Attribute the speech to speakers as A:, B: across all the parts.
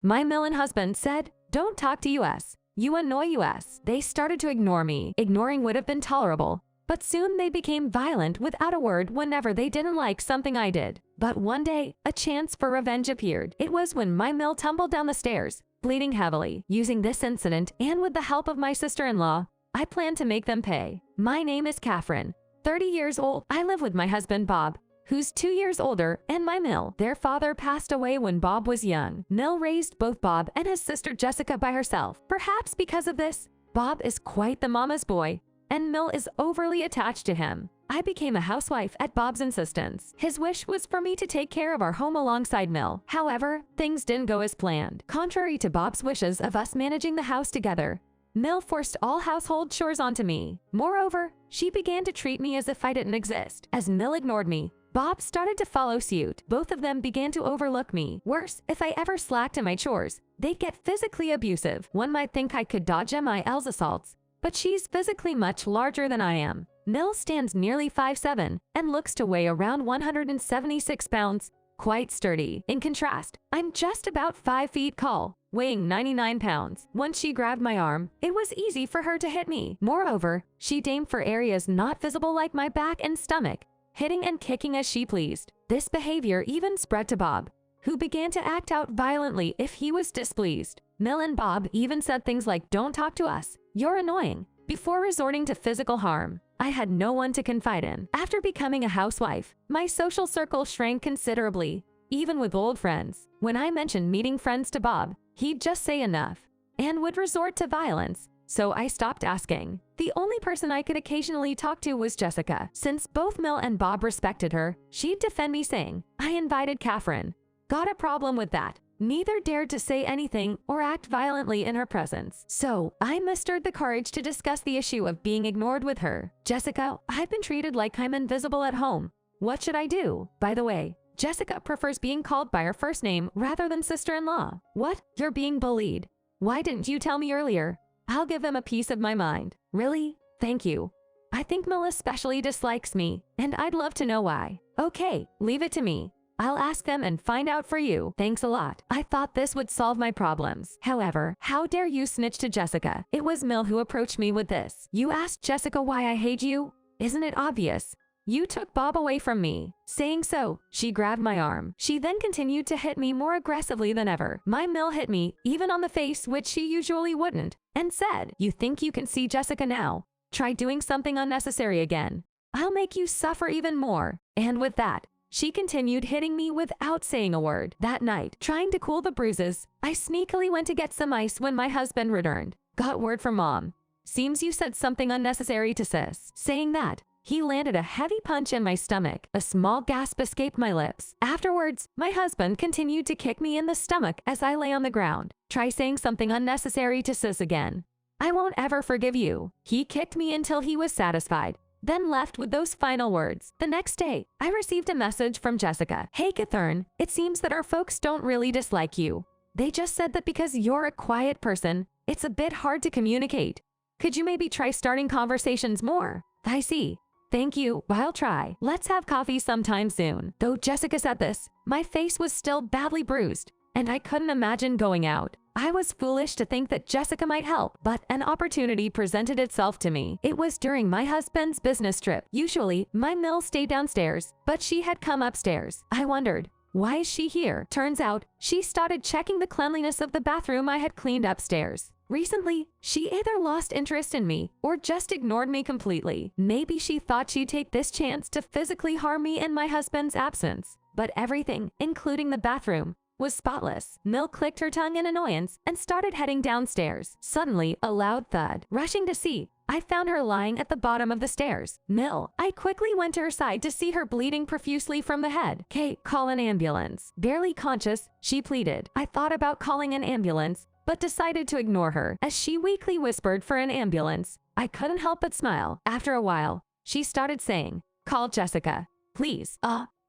A: My Mill husband said, "Don't talk to us. You annoy us." They started to ignore me. Ignoring would have been tolerable, but soon they became violent without a word whenever they didn't like something I did. But one day, a chance for revenge appeared. It was when my Mill tumbled down the stairs, bleeding heavily. Using this incident, and with the help of my sister-in-law, I plan to make them pay. My name is Catherine, 30 years old. I live with my husband Bob, who's 2 years older, and my Mill. Their father passed away when Bob was young. Mill raised both Bob and his sister Jessica by herself. Perhaps because of this, Bob is quite the mama's boy, and Mill is overly attached to him. I became a housewife at Bob's insistence. His wish was for me to take care of our home alongside Mill. However, things didn't go as planned. Contrary to Bob's wishes of us managing the house together, Mill forced all household chores onto me. Moreover, she began to treat me as if I didn't exist. As Mill ignored me, Bob started to follow suit. Both of them began to overlook me. Worse, if I ever slacked in my chores, they'd get physically abusive. One might think I could dodge MIL's assaults, but she's physically much larger than I am. Mill stands nearly 5'7" and looks to weigh around 176 pounds, quite sturdy. In contrast, I'm just about 5 feet tall, weighing 99 pounds. Once she grabbed my arm, it was easy for her to hit me. Moreover, she aimed for areas not visible like my back and stomach, hitting and kicking as she pleased. This behavior even spread to Bob, who began to act out violently if he was displeased. Mill and Bob even said things like, "Don't talk to us, you're annoying," before resorting to physical harm. I had no one to confide in. After becoming a housewife, my social circle shrank considerably, even with old friends. When I mentioned meeting friends to Bob, he'd just say enough, and would resort to violence, so I stopped asking. The only person I could occasionally talk to was Jessica. Since both Mill and Bob respected her, she'd defend me saying, "I invited Catherine." Got a problem with that. Neither dared to say anything or act violently in her presence. So I mustered the courage to discuss the issue of being ignored with her. "Jessica, I've been treated like I'm invisible at home. What should I do?" By the way, Jessica prefers being called by her first name rather than sister-in-law. "What? You're being bullied? Why didn't you tell me earlier? I'll give him a piece of my mind." "Really? Thank you. I think Mill especially dislikes me, and I'd love to know why." "Okay, leave it to me. I'll ask them and find out for you. Thanks a lot." I thought this would solve my problems. However, how dare you snitch to Jessica? It was Mill who approached me with this. "You asked Jessica why I hate you? Isn't it obvious? You took Bob away from me." Saying so, she grabbed my arm. She then continued to hit me more aggressively than ever. My Mill hit me, even on the face, which she usually wouldn't, and said, "You think you can see Jessica now? Try doing something unnecessary again. I'll make you suffer even more." And with that, she continued hitting me without saying a word. That night, trying to cool the bruises, I sneakily went to get some ice when my husband returned. "Got word from Mom. Seems you said something unnecessary to Sis." Saying that, he landed a heavy punch in my stomach. A small gasp escaped my lips. Afterwards, my husband continued to kick me in the stomach as I lay on the ground. "Try saying something unnecessary to Sis again. I won't ever forgive you." He kicked me until he was satisfied, then left with those final words. The next day, I received a message from Jessica. "Hey Catherine, it seems that our folks don't really dislike you. They just said that because you're a quiet person, it's a bit hard to communicate. Could you maybe try starting conversations more?" "I see. Thank you, I'll try. Let's have coffee sometime soon." Though Jessica said this, my face was still badly bruised, and I couldn't imagine going out. I was foolish to think that Jessica might help, but an opportunity presented itself to me. It was during my husband's business trip. Usually, my Mill stayed downstairs, but she had come upstairs. I wondered, why is she here? Turns out, she started checking the cleanliness of the bathroom I had cleaned upstairs. Recently, she either lost interest in me or just ignored me completely. Maybe she thought she'd take this chance to physically harm me in my husband's absence. But everything, including the bathroom, was spotless. Mill clicked her tongue in annoyance and started heading downstairs. Suddenly, a loud thud. Rushing to see, I found her lying at the bottom of the stairs. "Mill." I quickly went to her side to see her bleeding profusely from the head. "Kate, call an ambulance." Barely conscious, she pleaded. I thought about calling an ambulance, but decided to ignore her. As she weakly whispered for an ambulance, I couldn't help but smile. After a while, she started saying, "Call Jessica, please."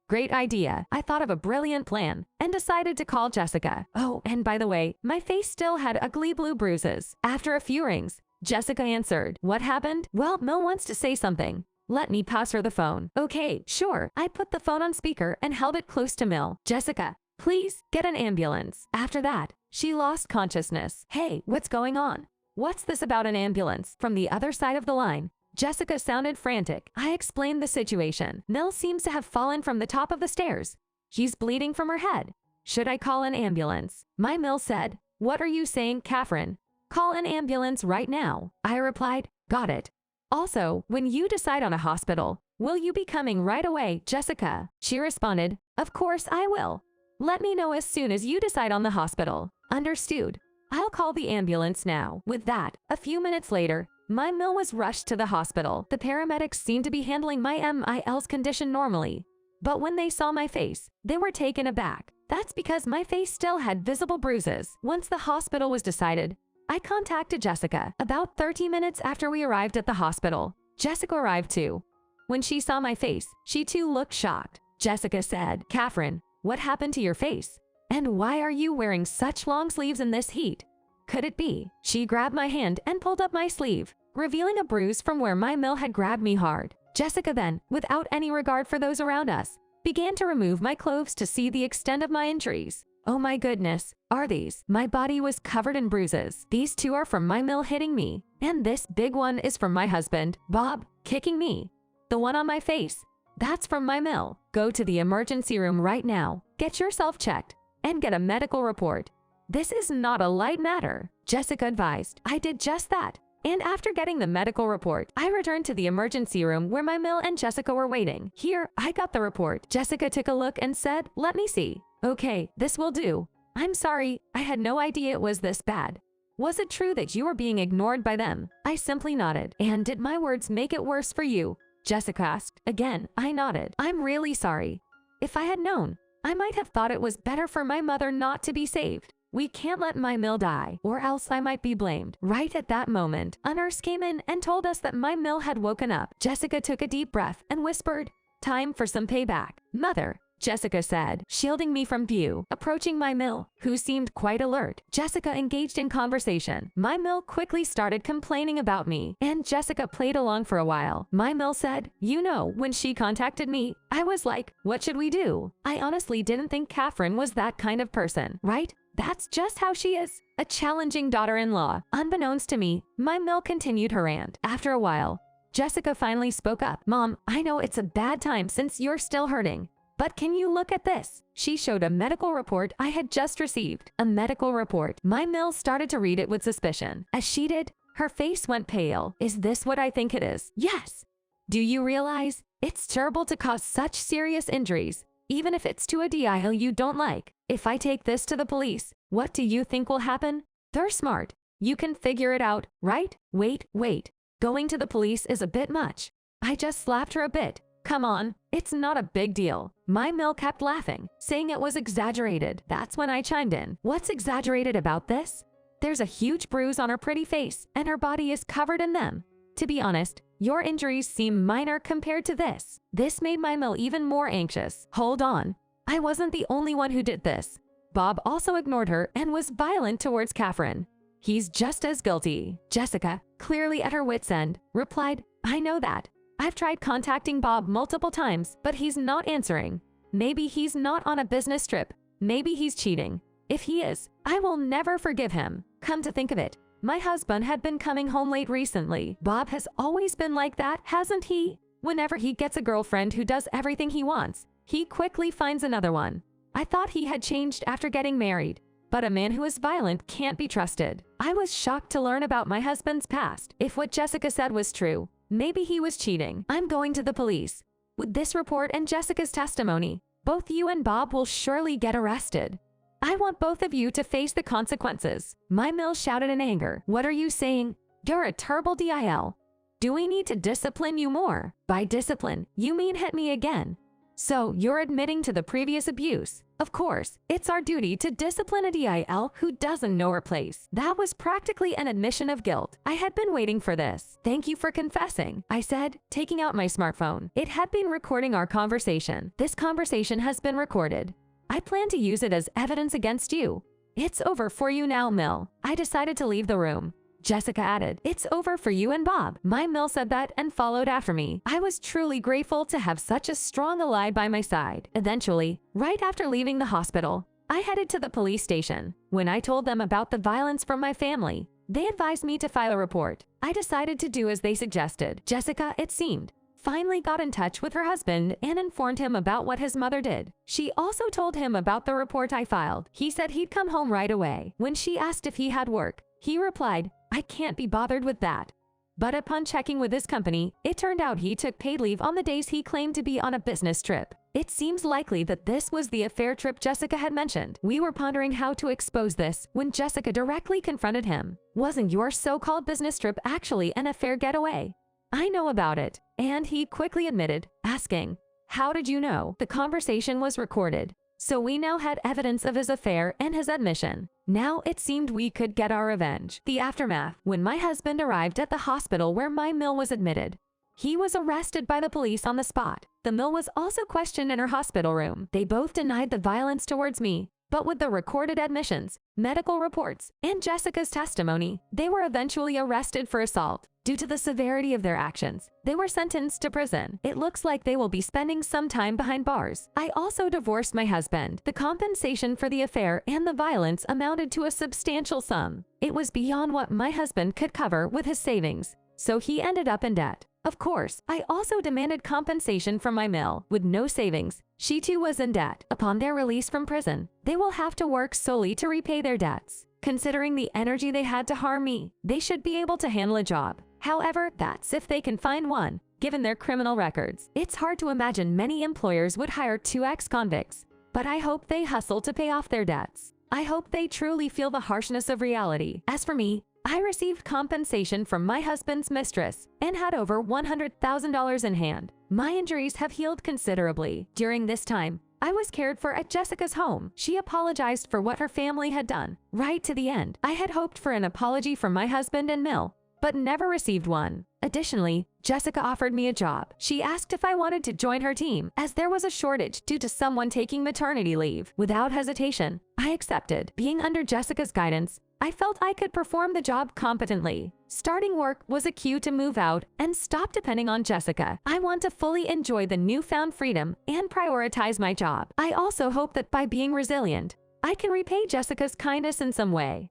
A: Great idea. I thought of a brilliant plan and decided to call Jessica. Oh, and by the way, my face still had ugly blue bruises. After a few rings, Jessica answered. "What happened?" "Well, Mill wants to say something. Let me pass her the phone." "Okay, sure." I put the phone on speaker and held it close to Mill. "Jessica, please get an ambulance." After that, She lost consciousness. Hey, what's going on? What's this about an ambulance? From the other side of the line, Jessica sounded frantic. I explained the situation. Mill seems to have fallen from the top of the stairs. She's bleeding from her head. Should I call an ambulance? My Mill said, what are you saying, Catherine? Call an ambulance right now. I replied, got it. Also, when you decide on a hospital, will you be coming right away, Jessica? She responded, of course I will. Let me know as soon as you decide on the hospital. Understood. I'll call the ambulance now. With that, a few minutes later, my Mill was rushed to the hospital. The paramedics seemed to be handling my MIL's condition normally. But when they saw my face, they were taken aback. That's because my face still had visible bruises. Once the hospital was decided, I contacted Jessica. About 30 minutes after we arrived at the hospital, Jessica arrived too. When she saw my face, she too looked shocked. Jessica said, Catherine, what happened to your face? And why are you wearing such long sleeves in this heat? Could it be? She grabbed my hand and pulled up my sleeve, revealing a bruise from where my Mill had grabbed me hard. Jessica then, without any regard for those around us, began to remove my clothes to see the extent of my injuries. Oh my goodness, are these? My body was covered in bruises. These two are from my Mill hitting me, and this big one is from my husband, Bob, kicking me. The one on my face, that's from my Mill. Go to the emergency room right now, get yourself checked, and get a medical report. This is not a light matter, Jessica advised. I did just that. And after getting the medical report, I returned to the emergency room where my Mill and Jessica were waiting. Here, I got the report. Jessica took a look and said, let me see. Okay, this will do. I'm sorry, I had no idea it was this bad. Was it true that you were being ignored by them? I simply nodded. And did my words make it worse for you? Jessica asked. Again, I nodded. I'm really sorry. If I had known, I might have thought it was better for my mother not to be saved. We can't let my Mill die, or else I might be blamed. Right at that moment, a nurse came in and told us that my Mill had woken up. Jessica took a deep breath and whispered, time for some payback. Mother, Jessica said, shielding me from view. Approaching my Mill, who seemed quite alert, Jessica engaged in conversation. My Mill quickly started complaining about me, and Jessica played along for a while. My Mill said, you know, when she contacted me, I was like, what should we do? I honestly didn't think Catherine was that kind of person, right? That's just how she is, a challenging daughter-in-law. Unbeknownst to me, my Mill continued her rant. After a while, Jessica finally spoke up. Mom, I know it's a bad time since you're still hurting, but can you look at this? She showed a medical report I had just received. A medical report. My Mill started to read it with suspicion. As she did, her face went pale. Is this what I think it is? Yes. Do you realize? It's terrible to cause such serious injuries, even if it's to a DIL you don't like. If I take this to the police, what do you think will happen? They're smart. You can figure it out, right? Wait. Going to the police is a bit much. I just slapped her a bit. Come on, it's not a big deal. My Mill kept laughing, saying it was exaggerated. That's when I chimed in. What's exaggerated about this? There's a huge bruise on her pretty face, and her body is covered in them. To be honest, your injuries seem minor compared to this. This made my Mill even more anxious. Hold on. I wasn't the only one who did this. Bob also ignored her and was violent towards Catherine. He's just as guilty. Jessica, clearly at her wit's end, replied, I know that. I've tried contacting Bob multiple times, but he's not answering. Maybe he's not on a business trip. Maybe he's cheating. If he is, I will never forgive him. Come to think of it, my husband had been coming home late recently. Bob has always been like that, hasn't he? Whenever he gets a girlfriend who does everything he wants, he quickly finds another one. I thought he had changed after getting married, but a man who is violent can't be trusted. I was shocked to learn about my husband's past. If what Jessica said was true, maybe he was cheating. I'm going to the police. With this report and Jessica's testimony, both you and Bob will surely get arrested. I want both of you to face the consequences. My Mill shouted in anger. What are you saying? You're a terrible DIL. Do we need to discipline you more? By discipline, you mean hit me again. So you're admitting to the previous abuse. Of course, it's our duty to discipline a DIL who doesn't know her place. That was practically an admission of guilt. I had been waiting for this. Thank you for confessing, I said, taking out my smartphone. It had been recording our conversation. This conversation has been recorded. I plan to use it as evidence against you. It's over for you now, Mill. I decided to leave the room. Jessica added, it's over for you and Bob. My Mill said that and followed after me. I was truly grateful to have such a strong ally by my side. Eventually, right after leaving the hospital, I headed to the police station. When I told them about the violence from my family, they advised me to file a report. I decided to do as they suggested. Jessica, it seemed, finally got in touch with her husband and informed him about what his mother did. She also told him about the report I filed. He said he'd come home right away. When she asked if he had work, he replied, "I can't be bothered with that." But upon checking with his company, it turned out he took paid leave on the days he claimed to be on a business trip. It seems likely that this was the affair trip Jessica had mentioned. We were pondering how to expose this when Jessica directly confronted him. "Wasn't your so-called business trip actually an affair getaway?" "I know about it," and he quickly admitted, asking, "How did you know?" The conversation was recorded, so we now had evidence of his affair and his admission. Now it seemed we could get our revenge. The aftermath. When my husband arrived at the hospital where my mill was admitted, he was arrested by the police on the spot. The mill was also questioned in her hospital room. They both denied the violence towards me, but with the recorded admissions, medical reports, and Jessica's testimony, they were eventually arrested for assault. Due to the severity of their actions, they were sentenced to prison. It looks like they will be spending some time behind bars. I also divorced my husband. The compensation for the affair and the violence amounted to a substantial sum. It was beyond what my husband could cover with his savings, so he ended up in debt. Of course, I also demanded compensation from my mill. With no savings, she too was in debt. Upon their release from prison, they will have to work solely to repay their debts. Considering the energy they had to harm me, they should be able to handle a job. However, that's if they can find one, given their criminal records. It's hard to imagine many employers would hire two ex-convicts, but I hope they hustle to pay off their debts. I hope they truly feel the harshness of reality. As for me, I received compensation from my husband's mistress and had over $100,000 in hand. My injuries have healed considerably. During this time, I was cared for at Jessica's home. She apologized for what her family had done. Right to the end, I had hoped for an apology from my husband and mill, but never received one. Additionally, Jessica offered me a job. She asked if I wanted to join her team, as there was a shortage due to someone taking maternity leave. Without hesitation, I accepted. Being under Jessica's guidance, I felt I could perform the job competently. Starting work was a cue to move out and stop depending on Jessica. I want to fully enjoy the newfound freedom and prioritize my job. I also hope that by being resilient, I can repay Jessica's kindness in some way.